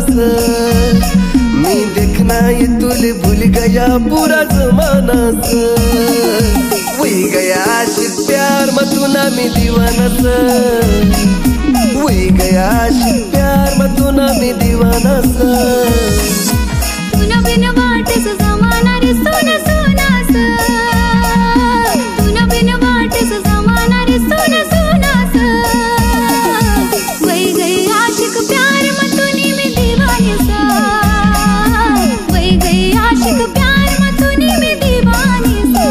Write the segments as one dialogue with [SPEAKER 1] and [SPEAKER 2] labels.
[SPEAKER 1] से मैं देखना ये तुले भूल गया पूरा जमाना से वही गया आशिक प्यार मतुना में दीवाना से वही गया आशिक प्यार मतुना में दीवाना से
[SPEAKER 2] तुना बिन वाटे से जमाना रे सोना सोना सा तुना बिन वाटे से जमाना रे सोना सोना सा वही गई आशिक प्यार मतुनी में दीवाने सा वही गई आशिक प्यार मतुनी में दीवाने सा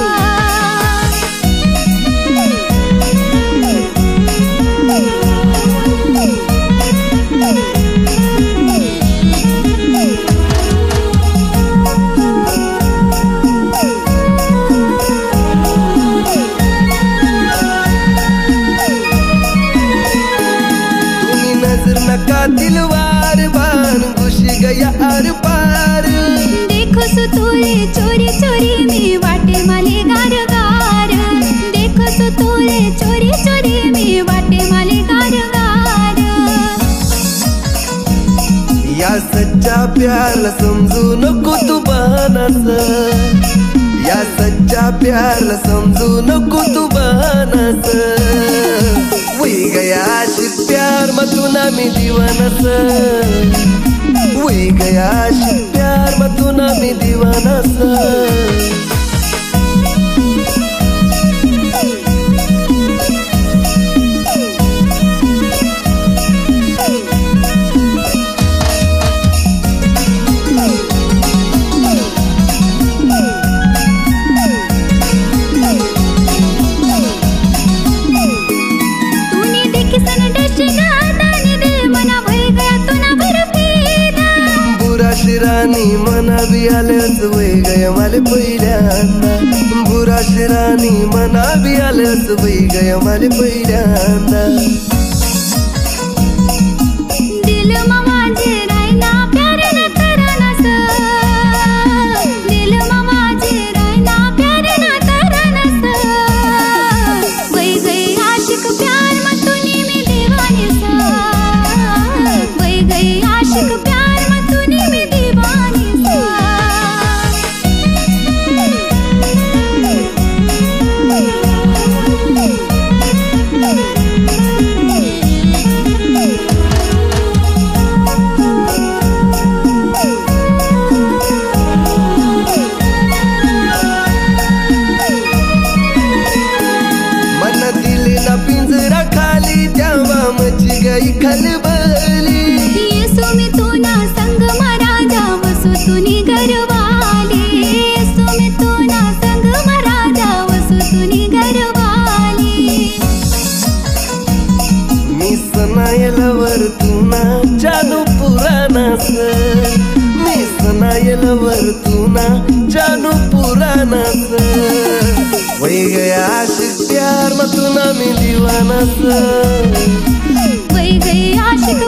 [SPEAKER 1] नका दिलवार बान घुस गया आर पार
[SPEAKER 2] देखो सुतोले चोरी चोरी में वाटे माले गार गार देखो सुतोले चोरी चोरी में वाटे माले गार गार
[SPEAKER 1] या सच्चा प्यार समजू नको तू बहाना या सच्चा प्यार समजू नको तू बहाना वही गया आशिक प्यार मतुना में दीवाना सा वही गया आशिक प्यार मतुना में दीवाना सा शिरानी मना भी आलेच वही गया माले पहिल्यांदा बुरा शिरानी मना भी आलेच वही गया माले पहिल्यांदा
[SPEAKER 2] दिल मा माझे रायना प्यार न करना सा दिल मा माझे रायना प्यार न करना सा वही गई आशिक प्यार मतुनी में दीवाने सा वही गई आशिक प्यार मतुनी में पिंजरा खाली तेव्हा मची गई खलबली येसु मी तुना संग महाराजा वसु तुनी घरवाली येसु मी तुना संग महाराजा वसु तुनी घरवाली
[SPEAKER 1] मी सनायलवर तुना जादू पुराना सा मी सनायलवर तुना जादू पुराना सा वही गया आशिक प्यार मतुना में दीवाना सा
[SPEAKER 2] वही गई आशिक